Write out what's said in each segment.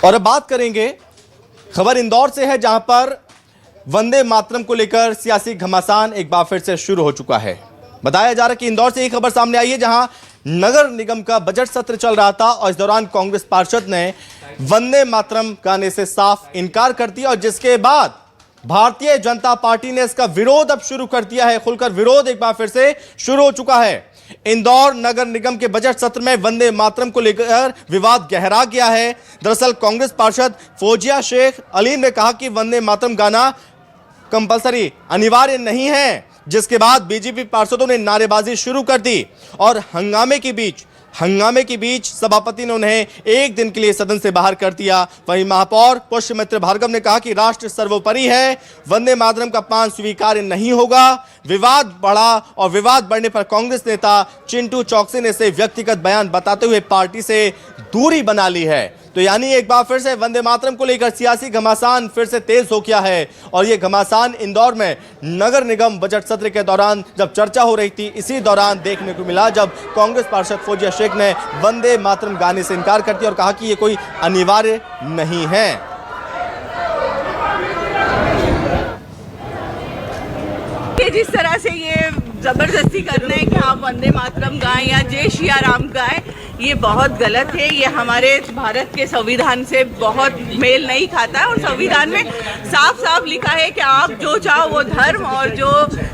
और अब बात करेंगे, खबर इंदौर से है, जहां पर वंदे मातरम को लेकर सियासी घमासान एक बार फिर से शुरू हो चुका है। बताया जा रहा है कि इंदौर से एक खबर सामने आई है, जहां नगर निगम का बजट सत्र चल रहा था और इस दौरान कांग्रेस पार्षद ने वंदे मातरम गाने से साफ इनकार कर दिया, और जिसके बाद भारतीय जनता पार्टी ने इसका विरोध अब शुरू कर दिया है। खुलकर विरोध एक बार फिर से शुरू हो चुका है। इंदौर नगर निगम के बजट सत्र में वंदे मातरम को लेकर विवाद गहरा गया है। दरअसल कांग्रेस पार्षद फौजिया शेख अलीम ने कहा कि वंदे मातरम गाना कंपलसरी अनिवार्य नहीं है, जिसके बाद बीजेपी पार्षदों ने नारेबाजी शुरू कर दी और हंगामे के बीच सभापति ने उन्हें एक दिन के लिए सदन से बाहर कर दिया। वहीं महापौर पुष्यमित्र भार्गव ने कहा कि राष्ट्र सर्वोपरि है, वंदे मातरम का अपमान स्वीकार्य नहीं होगा। विवाद बढ़ा और विवाद बढ़ने पर कांग्रेस नेता चिंटू चौकसी ने इसे व्यक्तिगत बयान बताते हुए पार्टी से दूरी बना ली है। तो यानी एक बार फिर से वंदे मातरम को लेकर सियासी घमासान फिर से तेज हो गया है, और यह घमासान इंदौर में नगर निगम बजट सत्र के दौरान जब चर्चा हो रही थी, इसी दौरान देखने को मिला जब कांग्रेस पार्षद फौजिया शेख ने वंदे मातरम गाने से इनकार कर दिया और कहा कि यह कोई अनिवार्य नहीं है। जिस तरह से ये जबरदस्ती करना है कि आप वंदे मातरम गाएं या जय श्री राम गाएं, ये बहुत गलत है। ये हमारे भारत के संविधान से बहुत मेल नहीं खाता है, और संविधान में साफ साफ लिखा है कि आप जो चाहो वो धर्म और जो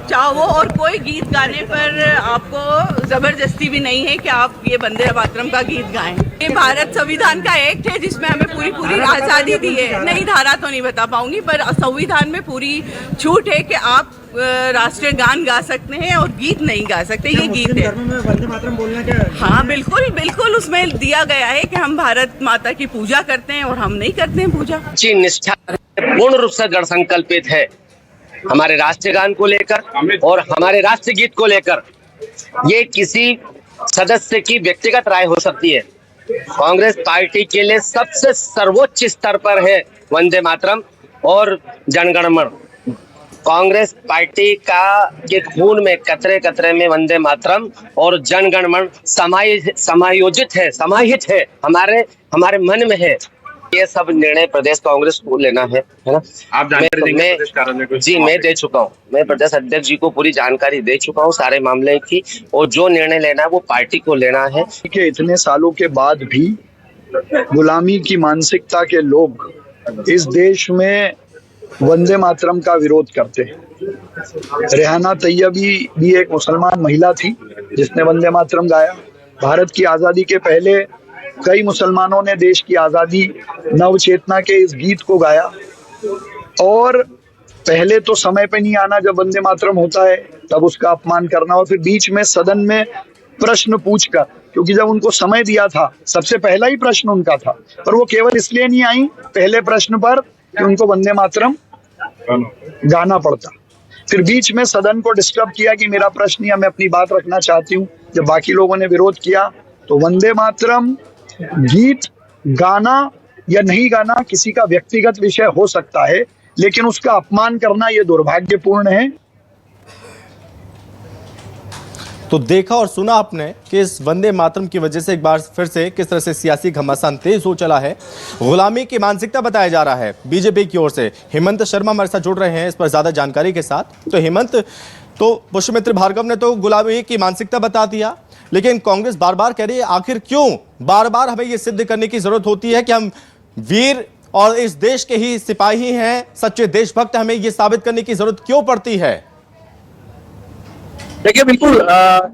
चाहो वो, और कोई गीत गाने पर आपको जबरदस्ती भी नहीं है कि आप ये वंदे मातरम का गीत गाएं। ये भारत संविधान का एक्ट है जिसमें हमें पूरी आज़ादी दी है। नहीं, धारा तो नहीं बता पाऊंगी, पर संविधान में पूरी छूट है कि आप राष्ट्रीय गान गा सकते हैं और गीत नहीं गा सकते। ये गीत है। वंदे मातरम बोलना क्या? हाँ, बिल्कुल उसमें दिया गया है कि हम भारत माता की पूजा करते हैं और हम नहीं करते हैं पूजा। जी, निष्ठा पूर्ण रूप से दृढ़ संकल्पित है हमारे राष्ट्रीय गान को लेकर और हमारे राष्ट्रीय गीत को लेकर। ये किसी सदस्य की व्यक्तिगत राय हो सकती है। कांग्रेस पार्टी के लिए सबसे सर्वोच्च स्तर पर है वंदे मातरम और जनगण मन। कांग्रेस पार्टी के खून में कतरे कतरे में वंदे मातरम और जनगण मन समायोजित है, समाहित है, हमारे मन में है। ये सब निर्णय प्रदेश कांग्रेस को लेना है ना। आप जानकारी देंगे? जी, मैं दे चुका हूँ। मैं प्रदेश अध्यक्ष जी को पूरी जानकारी दे चुका हूँ सारे मामले की, और जो निर्णय लेना है वो पार्टी को लेना है। इतने सालों के बाद भी गुलामी की मानसिकता के लोग इस देश में वंदे मातरम का विरोध करते हैं। रेहाना तैयबी भी एक मुसलमान महिला थी जिसने वंदे मातरम गाया। भारत की आजादी के पहले कई मुसलमानों ने देश की आजादी नव चेतना के इस गीत को गाया। और पहले तो समय पे नहीं आना जब वंदे मातरम होता है, तब उसका अपमान करना, और फिर बीच में सदन में प्रश्न पूछकर, क्योंकि जब उनको समय दिया था सबसे पहला ही प्रश्न उनका था, पर वो केवल इसलिए नहीं आई पहले प्रश्न पर कि उनको वंदे मातरम गाना पड़ता। फिर बीच में सदन को डिस्टर्ब किया कि मेरा प्रश्न या मैं अपनी बात रखना चाहती हूँ। जब बाकी लोगों ने विरोध किया तो वंदे मातरम गीत गाना या नहीं गाना किसी का व्यक्तिगत विषय हो सकता है, लेकिन उसका अपमान करना यह दुर्भाग्यपूर्ण है। तो देखा और सुना आपने कि इस वंदे मातरम की वजह से एक बार फिर से किस तरह से सियासी घमासान तेज हो चला है। गुलामी की मानसिकता बताया जा रहा है बीजेपी की ओर से। हेमंत शर्मा हमारे साथ जुड़ रहे हैं इस पर ज्यादा जानकारी के साथ। तो हेमंत, तो पुष्यमित्र भार्गव ने तो गुलामी की मानसिकता बता दिया, लेकिन कांग्रेस बार बार कह रही है आखिर क्यों बार बार हमें यह सिद्ध करने की जरूरत होती है कि हम वीर और इस देश के ही सिपाही हैं, सच्चे देशभक्त, हमें यह साबित करने की जरूरत क्यों पड़ती है? देखिए, बिल्कुल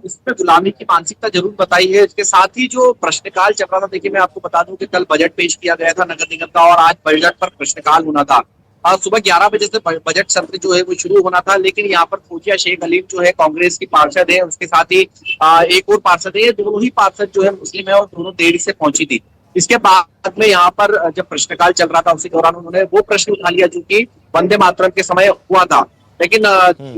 इसमें गुलामी की मानसिकता जरूर बताई है। इसके साथ ही जो प्रश्नकाल चल रहा था, देखिए मैं आपको बता दूं कि कल बजट पेश किया गया था नगर निगम का, और आज बजट पर प्रश्नकाल होना था। सुबह 11 बजे से बजट सत्र जो है वो शुरू होना था, लेकिन यहाँ पर फौजिया शेख अलीम जो है कांग्रेस की पार्षद है, उसके साथ ही एक और पार्षद है। दोनों ही पार्षद जो है मुस्लिम है और दोनों देरी से पहुंची थी। इसके बाद में यहाँ पर जब प्रश्नकाल चल रहा था उसी दौरान उन्होंने वो प्रश्न उठा लिया जो कि वंदे मातरम के समय हुआ था। लेकिन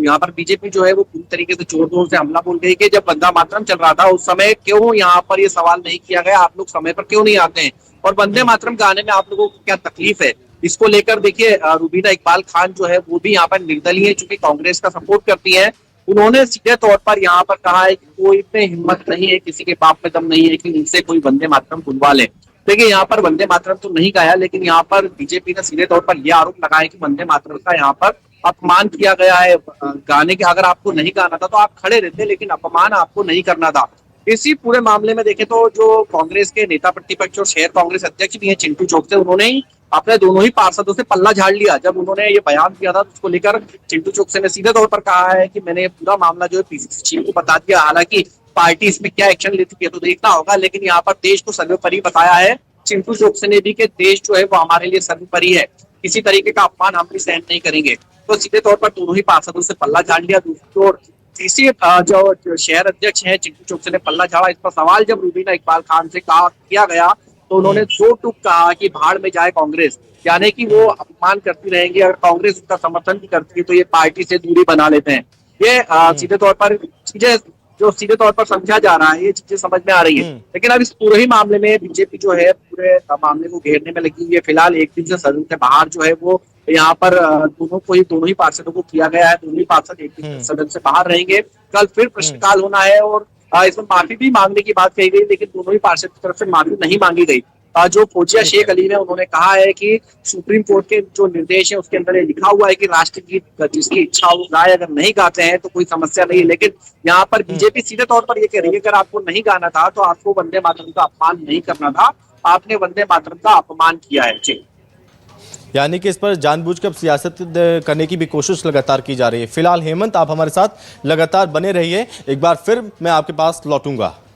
यहाँ पर बीजेपी जो है वो पूरी तरीके से जोर जोर से हमला बोल रही है कि जब वंदे मातरम चल रहा था उस समय क्यों यहाँ पर ये सवाल नहीं किया गया, आप लोग समय पर क्यों नहीं आते हैं, और वंदे मातरम गाने में आप लोगों को क्या तकलीफ है। इसको लेकर देखिए रूबीना इकबाल खान जो है वो भी यहाँ पर निर्दलीय है, चूंकि कांग्रेस का सपोर्ट करती है। उन्होंने सीधे तौर पर यहाँ पर कहा है कि कोई में हिम्मत नहीं है, किसी के बाप में दम नहीं है कि इनसे कोई वंदे मातरम बुलवा ले। देखिए यहाँ पर वंदे मातरम तो नहीं गाया, लेकिन यहाँ पर बीजेपी ने सीधे तौर पर यह आरोप लगाया कि वंदे मातरम का यहाँ पर अपमान किया गया है। गाने के अगर आपको नहीं गाना था तो आप खड़े रहते, लेकिन अपमान आपको नहीं करना था। इसी पूरे मामले में देखें तो जो कांग्रेस के नेता प्रतिपक्ष और शहर कांग्रेस अध्यक्ष भी हैं चिंटू चौकसे, उन्होंने ही अपने दोनों ही पार्षदों से पल्ला झाड़ लिया। जब उन्होंने ये बयान दिया था तो उसको लेकर चिंटू चौकसे ने सीधे तौर पर कहा है कि मैंने पूरा मामला जो है पीसीसी चीफ को बता दिया। हालांकि पार्टी इसमें क्या एक्शन लेती है तो देखना होगा, लेकिन यहाँ पर देश को सर्वोपरि बताया है चिंटू चौकसे ने भी कि देश जो है वो हमारे लिए सर्वोपरि है, किसी तरीके का अपमान हम भी सहन नहीं करेंगे। तो सीधे तौर पर दोनों ही पार्षदों से पल्ला झाड़ लिया। दूसरी ओर तीसरी जो शहर अध्यक्ष हैं चिंटू चौकसे ने पल्ला झाड़ा। इस पर सवाल जब रूबीना इकबाल खान से किया गया तो उन्होंने दो टूक कहा कि भाड़ में जाए कांग्रेस, यानी कि वो अपमान करती रहेंगी। अगर कांग्रेस उसका समर्थन भी करती है तो ये पार्टी से दूरी बना लेते हैं। ये सीधे तौर पर चीजें जो सीधे तौर पर समझा जा रहा है, ये चीजें समझ में आ रही है। लेकिन अब इस पूरे ही मामले में बीजेपी जो है पूरे मामले को घेरने में लगी हुई है। फिलहाल एक दिन से सदन से बाहर जो है वो यहाँ पर दोनों ही पार्षदों को किया गया है। दोनों ही पार्षद एक दिन से सदन से बाहर रहेंगे। कल फिर प्रश्नकाल होना है और इसमें माफी भी मांगने की बात कही गई, लेकिन दोनों ही पार्षद की तरफ से माफी नहीं मांगी गई। जो फौजिया शेख अली ने उन्होंने कहा है कि सुप्रीम कोर्ट के जो निर्देश है उसके अंदर ये लिखा हुआ है कि राष्ट्रगीत जिसकी इच्छा हो गाए, अगर नहीं गाते हैं तो कोई समस्या नहीं है। लेकिन यहाँ पर बीजेपी सीधे तौर पर ये कह रही है अगर आपको नहीं गाना था तो आपको वंदे मातरम का अपमान नहीं करना था, आपने वंदे मातरम का अपमान किया है। जी, यानी कि इस पर जानबूझकर सियासत करने की भी कोशिश लगातार की जा रही है। फिलहाल हेमंत, आप हमारे साथ लगातार बने रहिए, एक बार फिर मैं आपके पास लौटूंगा।